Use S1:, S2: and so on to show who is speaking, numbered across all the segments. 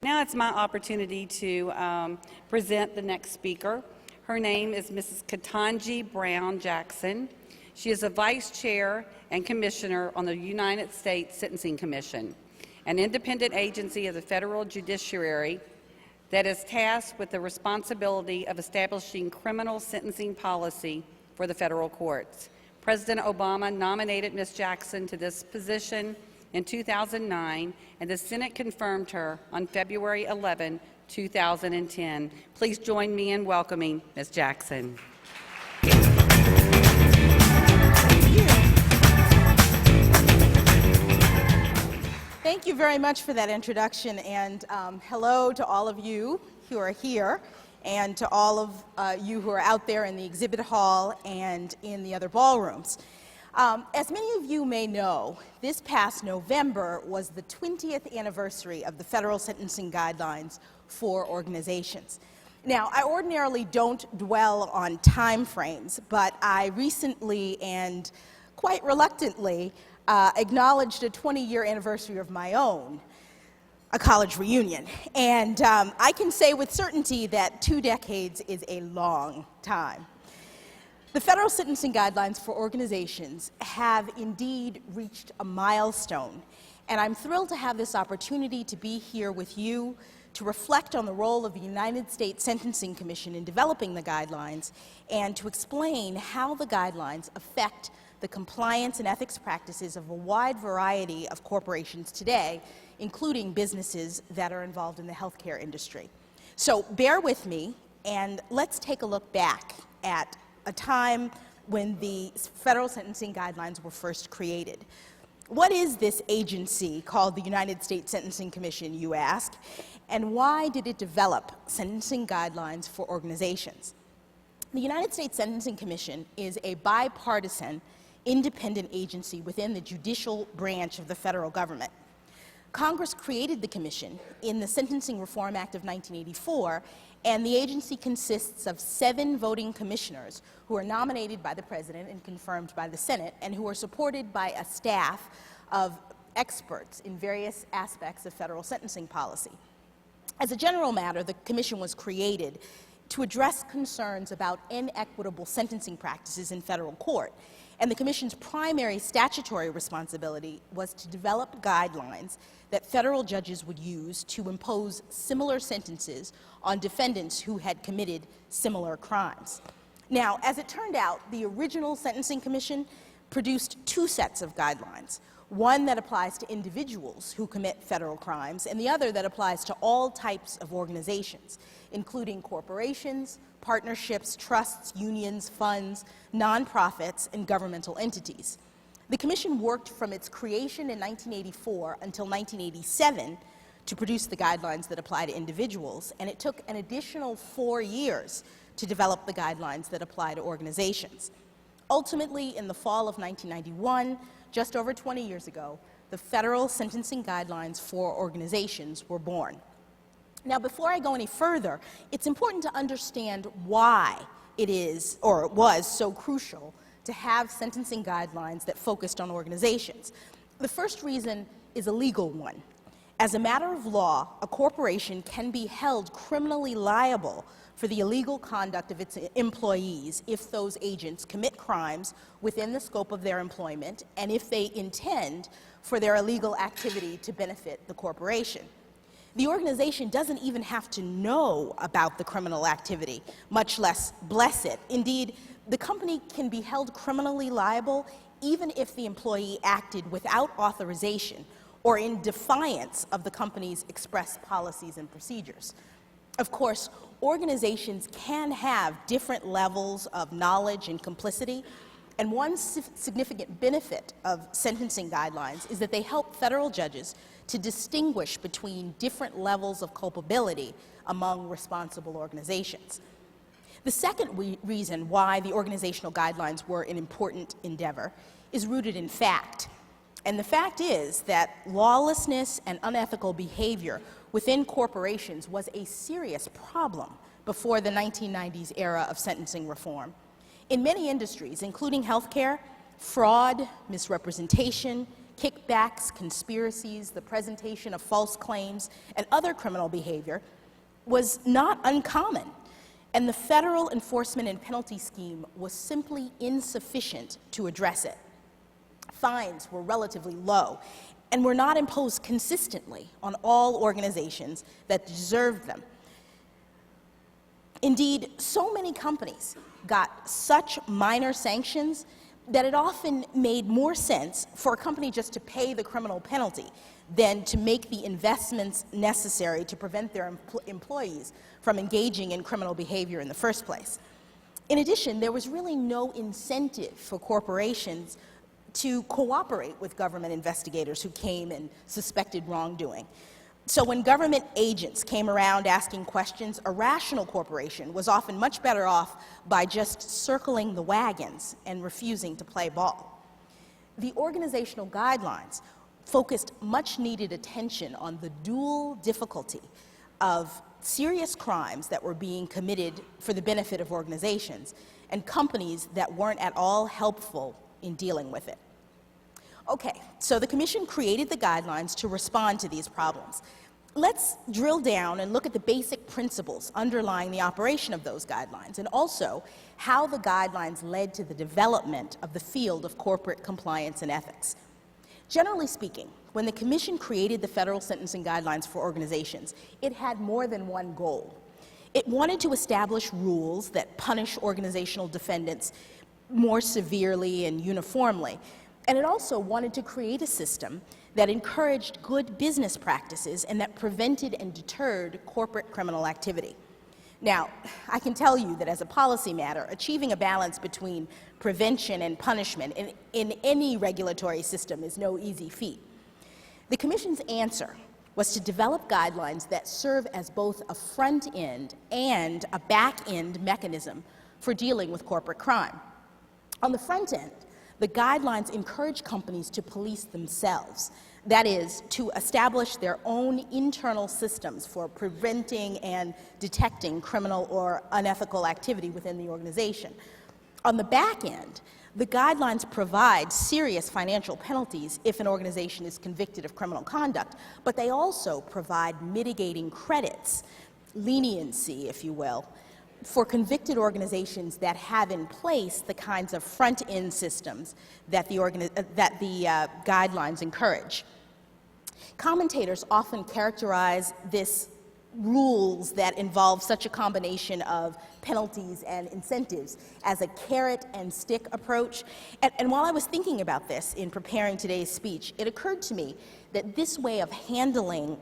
S1: Now it's my opportunity to present the next speaker. Her name is Mrs. Ketanji Brown Jackson. She is a Vice Chair and Commissioner on the United States Sentencing Commission, an independent agency of the federal judiciary that is tasked with the responsibility of establishing criminal sentencing policy for the federal courts. President Obama nominated Ms. Jackson to this position in 2009, and the Senate confirmed her on February 11, 2010. Please join me in welcoming Ms. Jackson.
S2: Thank you very much for that introduction, and hello to all of you who are here, and to all of you who are out there in the exhibit hall and in the other ballrooms. As many of you may know, this past November was the 20th anniversary of the federal sentencing guidelines for organizations. Now, I ordinarily don't dwell on time frames, but I recently and quite reluctantly acknowledged a 20-year anniversary of my own, a college reunion. And I can say with certainty that 2 decades is a long time. The federal sentencing guidelines for organizations have indeed reached a milestone, and I'm thrilled to have this opportunity to be here with you to reflect on the role of the United States Sentencing Commission in developing the guidelines and to explain how the guidelines affect the compliance and ethics practices of a wide variety of corporations today, including businesses that are involved in the healthcare industry. So bear with me, and let's take a look back at a time when the federal sentencing guidelines were first created. What is this agency called the United States Sentencing Commission, you ask, and why did it develop sentencing guidelines for organizations? The United States Sentencing Commission is a bipartisan, independent agency within the judicial branch of the federal government. Congress created the commission in the Sentencing Reform Act of 1984, and the agency consists of 7 voting commissioners who are nominated by the President and confirmed by the Senate, and who are supported by a staff of experts in various aspects of federal sentencing policy. As a general matter, the commission was created to address concerns about inequitable sentencing practices in federal court, and the commission's primary statutory responsibility was to develop guidelines that federal judges would use to impose similar sentences on defendants who had committed similar crimes. Now, as it turned out, the original Sentencing Commission produced 2 sets of guidelines, one that applies to individuals who commit federal crimes, and the other that applies to all types of organizations, including corporations, partnerships, trusts, unions, funds, nonprofits, and governmental entities. The Commission worked from its creation in 1984 until 1987 to produce the guidelines that apply to individuals, and it took an additional 4 years to develop the guidelines that apply to organizations. Ultimately, in the fall of 1991, just over 20 years ago, the federal sentencing guidelines for organizations were born. Now, before I go any further, it's important to understand why it is, or it was, so crucial to have sentencing guidelines that focused on organizations. The first reason is a legal one. As a matter of law, a corporation can be held criminally liable for the illegal conduct of its employees if those agents commit crimes within the scope of their employment and if they intend for their illegal activity to benefit the corporation. The organization doesn't even have to know about the criminal activity, much less bless it. Indeed, the company can be held criminally liable even if the employee acted without authorization or in defiance of the company's express policies and procedures. Of course, organizations can have different levels of knowledge and complicity, and one significant benefit of sentencing guidelines is that they help federal judges to distinguish between different levels of culpability among responsible organizations. The second reason why the organizational guidelines were an important endeavor is rooted in fact. And the fact is that lawlessness and unethical behavior within corporations was a serious problem before the 1990s era of sentencing reform. In many industries, including healthcare, fraud, misrepresentation, kickbacks, conspiracies, the presentation of false claims, and other criminal behavior was not uncommon, and the federal enforcement and penalty scheme was simply insufficient to address it. Fines were relatively low and were not imposed consistently on all organizations that deserved them. Indeed, so many companies got such minor sanctions that it often made more sense for a company just to pay the criminal penalty than to make the investments necessary to prevent their employees from engaging in criminal behavior in the first place. In addition, there was really no incentive for corporations to cooperate with government investigators who came and suspected wrongdoing. So when government agents came around asking questions, a rational corporation was often much better off by just circling the wagons and refusing to play ball. The organizational guidelines focused much needed attention on the dual difficulty of serious crimes that were being committed for the benefit of organizations and companies that weren't at all helpful in dealing with it. Okay, so the Commission created the guidelines to respond to these problems. Let's drill down and look at the basic principles underlying the operation of those guidelines, and also how the guidelines led to the development of the field of corporate compliance and ethics. Generally speaking, when the Commission created the federal sentencing guidelines for organizations, it had more than one goal. It wanted to establish rules that punish organizational defendants more severely and uniformly, and it also wanted to create a system that encouraged good business practices and that prevented and deterred corporate criminal activity. Now, I can tell you that as a policy matter, achieving a balance between prevention and punishment in any regulatory system is no easy feat. The Commission's answer was to develop guidelines that serve as both a front-end and a back-end mechanism for dealing with corporate crime. On the front end, the guidelines encourage companies to police themselves. That is, to establish their own internal systems for preventing and detecting criminal or unethical activity within the organization. On the back end, the guidelines provide serious financial penalties if an organization is convicted of criminal conduct, but they also provide mitigating credits, leniency, if you will, for convicted organizations that have in place the kinds of front-end systems that the guidelines encourage. Commentators often characterize this rules that involve such a combination of penalties and incentives as a carrot and stick approach. And while I was thinking about this in preparing today's speech, it occurred to me that this way of handling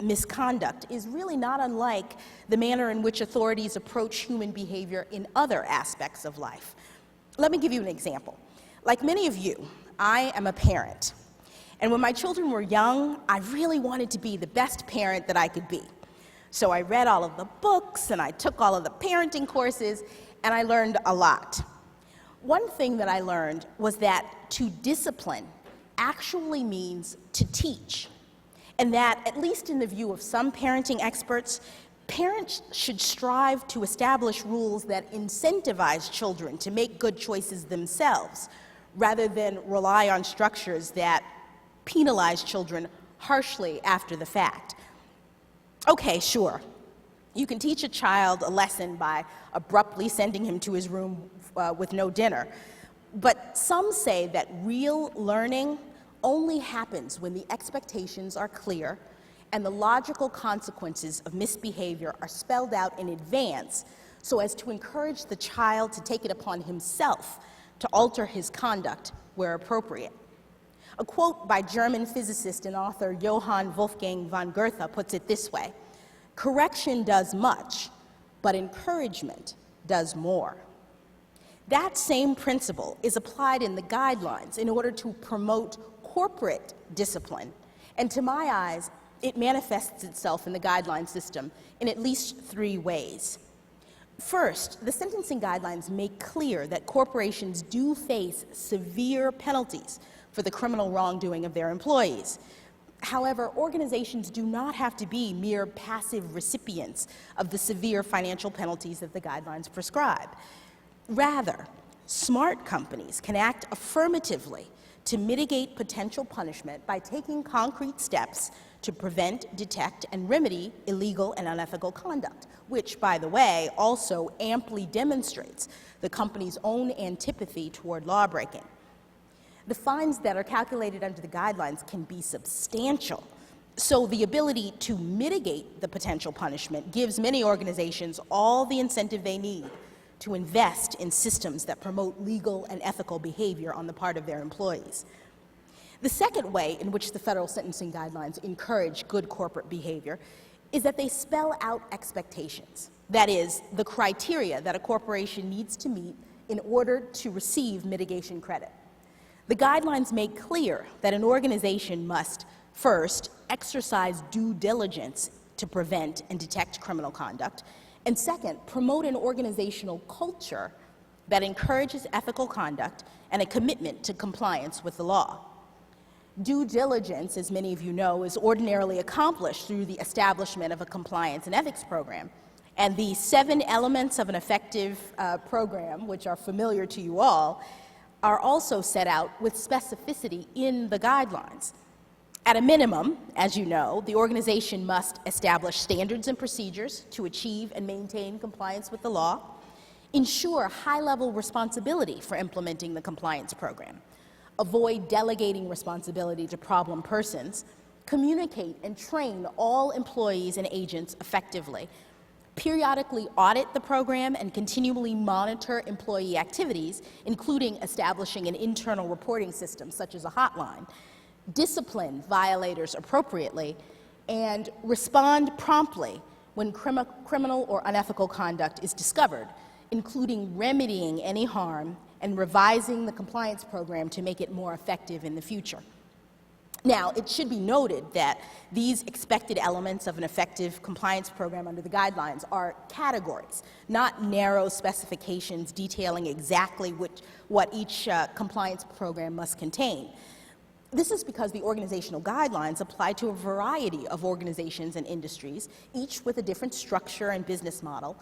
S2: misconduct is really not unlike the manner in which authorities approach human behavior in other aspects of life. Let me give you an example. Like many of you, I am a parent. And when my children were young, I really wanted to be the best parent that I could be. So I read all of the books and I took all of the parenting courses and I learned a lot. One thing that I learned was that to discipline actually means to teach. And that, at least in the view of some parenting experts, parents should strive to establish rules that incentivize children to make good choices themselves, rather than rely on structures that penalize children harshly after the fact. Okay, sure. You can teach a child a lesson by abruptly sending him to his room with no dinner. But some say that real learning only happens when the expectations are clear and the logical consequences of misbehavior are spelled out in advance so as to encourage the child to take it upon himself to alter his conduct where appropriate. A quote by German physicist and author Johann Wolfgang von Goethe puts it this way: "Correction does much, but encouragement does more." That same principle is applied in the guidelines in order to promote corporate discipline, and to my eyes, it manifests itself in the guideline system in at least 3 ways. First, the sentencing guidelines make clear that corporations do face severe penalties for the criminal wrongdoing of their employees. However, organizations do not have to be mere passive recipients of the severe financial penalties that the guidelines prescribe. Rather, smart companies can act affirmatively to mitigate potential punishment by taking concrete steps to prevent, detect, and remedy illegal and unethical conduct, which, by the way, also amply demonstrates the company's own antipathy toward lawbreaking. The fines that are calculated under the guidelines can be substantial, so the ability to mitigate the potential punishment gives many organizations all the incentive they need to invest in systems that promote legal and ethical behavior on the part of their employees. The second way in which the federal sentencing guidelines encourage good corporate behavior is that they spell out expectations. That is, the criteria that a corporation needs to meet in order to receive mitigation credit. The guidelines make clear that an organization must, first, exercise due diligence to prevent and detect criminal conduct, and second, promote an organizational culture that encourages ethical conduct and a commitment to compliance with the law. Due diligence, as many of you know, is ordinarily accomplished through the establishment of a compliance and ethics program. And the 7 elements of an effective program, which are familiar to you all, are also set out with specificity in the guidelines. At a minimum, as you know, the organization must establish standards and procedures to achieve and maintain compliance with the law, ensure high-level responsibility for implementing the compliance program, avoid delegating responsibility to problem persons, communicate and train all employees and agents effectively, periodically audit the program and continually monitor employee activities, including establishing an internal reporting system such as a hotline, discipline violators appropriately, and respond promptly when criminal or unethical conduct is discovered, including remedying any harm and revising the compliance program to make it more effective in the future. Now, it should be noted that these expected elements of an effective compliance program under the guidelines are categories, not narrow specifications detailing exactly what each compliance program must contain. This is because the organizational guidelines apply to a variety of organizations and industries, each with a different structure and business model,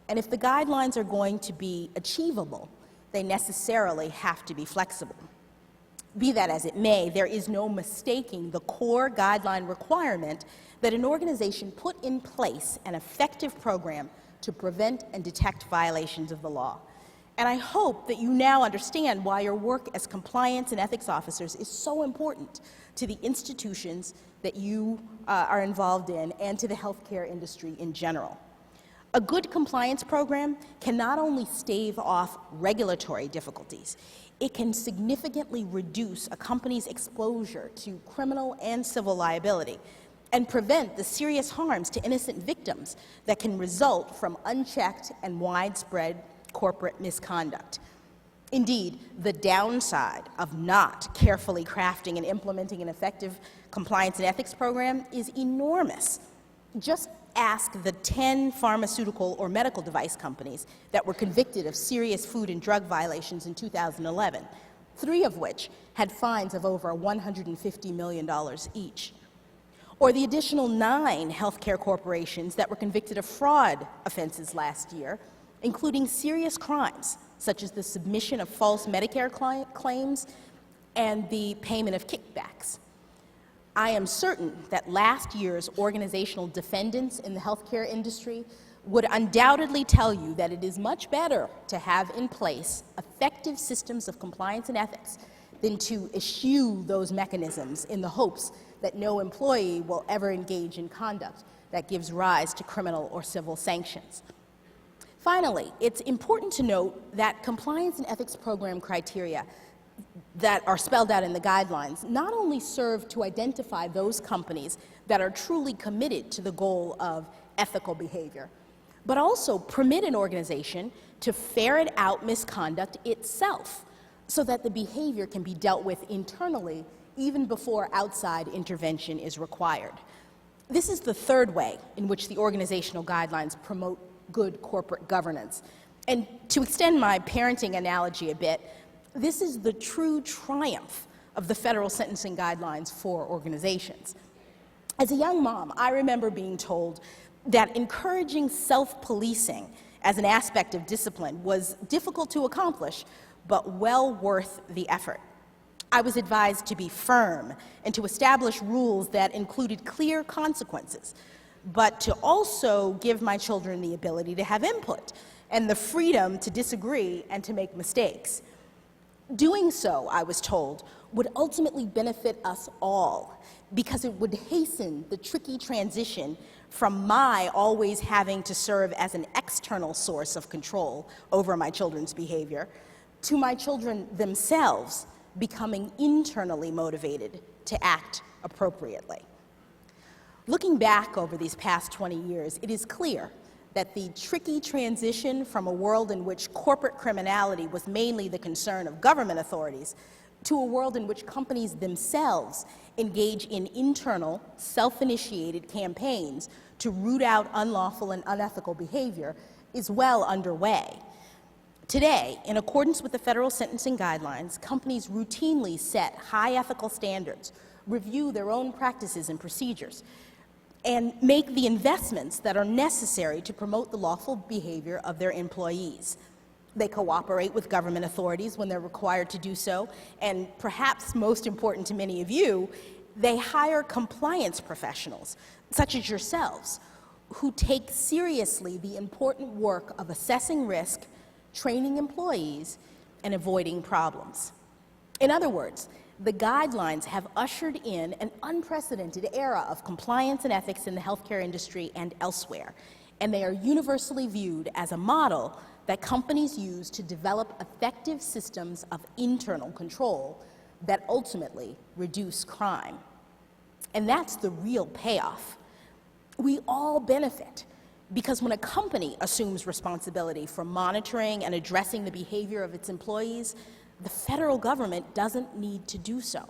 S2: and if the guidelines are going to be achievable, they necessarily have to be flexible. Be that as it may, there is no mistaking the core guideline requirement that an organization put in place an effective program to prevent and detect violations of the law. And I hope that you now understand why your work as compliance and ethics officers is so important to the institutions that you are involved in and to the healthcare industry in general. A good compliance program can not only stave off regulatory difficulties, it can significantly reduce a company's exposure to criminal and civil liability and prevent the serious harms to innocent victims that can result from unchecked and widespread corporate misconduct. Indeed, the downside of not carefully crafting and implementing an effective compliance and ethics program is enormous. Just ask the 10 pharmaceutical or medical device companies that were convicted of serious food and drug violations in 2011, 3 of which had fines of over $150 million each. Or the additional 9 healthcare corporations that were convicted of fraud offenses last year, including serious crimes such as the submission of false Medicare claims and the payment of kickbacks. I am certain that last year's organizational defendants in the healthcare industry would undoubtedly tell you that it is much better to have in place effective systems of compliance and ethics than to eschew those mechanisms in the hopes that no employee will ever engage in conduct that gives rise to criminal or civil sanctions. Finally, it's important to note that compliance and ethics program criteria that are spelled out in the guidelines not only serve to identify those companies that are truly committed to the goal of ethical behavior, but also permit an organization to ferret out misconduct itself so that the behavior can be dealt with internally even before outside intervention is required. This is the third way in which the organizational guidelines promote good corporate governance. And to extend my parenting analogy a bit, this is the true triumph of the federal sentencing guidelines for organizations. As a young mom, I remember being told that encouraging self-policing as an aspect of discipline was difficult to accomplish, but well worth the effort. I was advised to be firm and to establish rules that included clear consequences, but to also give my children the ability to have input and the freedom to disagree and to make mistakes. Doing so, I was told, would ultimately benefit us all because it would hasten the tricky transition from my always having to serve as an external source of control over my children's behavior to my children themselves becoming internally motivated to act appropriately. Looking back over these past 20 years, it is clear that the tricky transition from a world in which corporate criminality was mainly the concern of government authorities to a world in which companies themselves engage in internal, self-initiated campaigns to root out unlawful and unethical behavior is well underway. Today, in accordance with the federal sentencing guidelines, companies routinely set high ethical standards, review their own practices and procedures, and make the investments that are necessary to promote the lawful behavior of their employees. They cooperate with government authorities when they're required to do so, and perhaps most important to many of you, they hire compliance professionals, such as yourselves, who take seriously the important work of assessing risk, training employees, and avoiding problems. In other words, the guidelines have ushered in an unprecedented era of compliance and ethics in the healthcare industry and elsewhere, and they are universally viewed as a model that companies use to develop effective systems of internal control that ultimately reduce crime. And that's the real payoff. We all benefit because when a company assumes responsibility for monitoring and addressing the behavior of its employees, the federal government doesn't need to do so.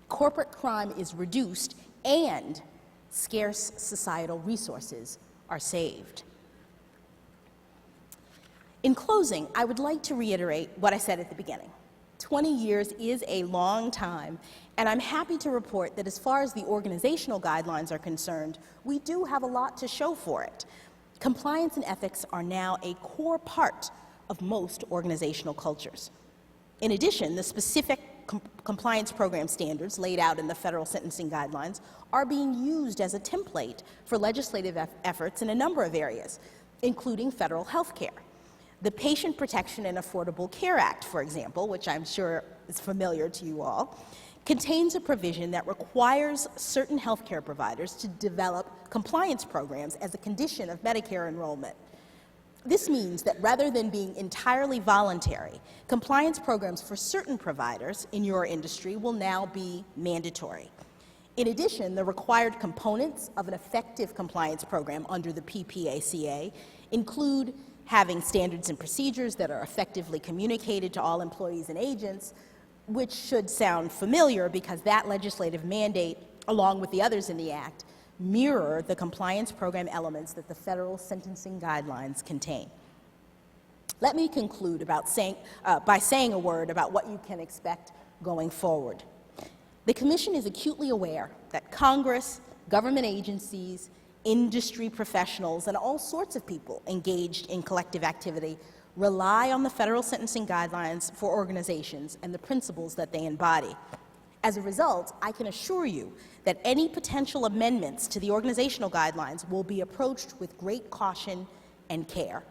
S2: Corporate crime is reduced and scarce societal resources are saved. In closing, I would like to reiterate what I said at the beginning. 20 years is a long time, and I'm happy to report that as far as the organizational guidelines are concerned, we do have a lot to show for it. Compliance and ethics are now a core part of most organizational cultures. In addition, the specific compliance program standards laid out in the federal sentencing guidelines are being used as a template for legislative efforts in a number of areas, including federal health care. The Patient Protection and Affordable Care Act, for example, which I'm sure is familiar to you all, contains a provision that requires certain healthcare providers to develop compliance programs as a condition of Medicare enrollment. This means that rather than being entirely voluntary, compliance programs for certain providers in your industry will now be mandatory. In addition, the required components of an effective compliance program under the PPACA include having standards and procedures that are effectively communicated to all employees and agents, which should sound familiar because that legislative mandate, along with the others in the Act, mirror the compliance program elements that the federal sentencing guidelines contain. Let me conclude by saying a word about what you can expect going forward. The Commission is acutely aware that Congress, government agencies, industry professionals, and all sorts of people engaged in collective activity rely on the federal sentencing guidelines for organizations and the principles that they embody. As a result, I can assure you that any potential amendments to the organizational guidelines will be approached with great caution and care.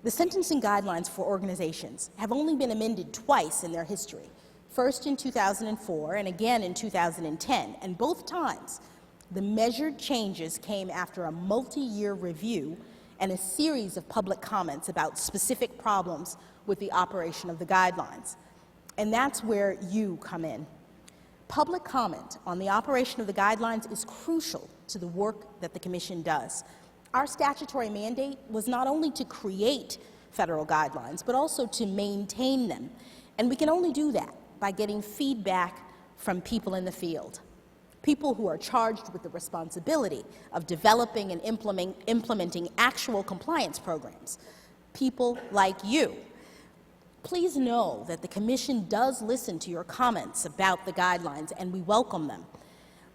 S2: The sentencing guidelines for organizations have only been amended twice in their history, first in 2004 and again in 2010, and both times the measured changes came after a multi-year review and a series of public comments about specific problems with the operation of the guidelines. And that's where you come in. Public comment on the operation of the guidelines is crucial to the work that the Commission does. Our statutory mandate was not only to create federal guidelines, but also to maintain them. And we can only do that by getting feedback from people in the field, people who are charged with the responsibility of developing and implementing actual compliance programs, people like you. Please know that the Commission does listen to your comments about the guidelines, and we welcome them.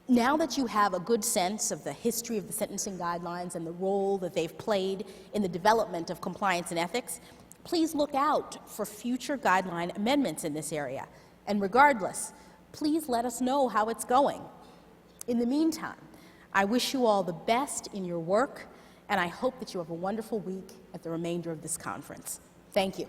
S2: Now that you have a good sense of the history of the sentencing guidelines and the role that they've played in the development of compliance and ethics, please look out for future guideline amendments in this area. And regardless, please let us know how it's going. In the meantime, I wish you all the best in your work, and I hope that you have a wonderful week at the remainder of this conference. Thank you.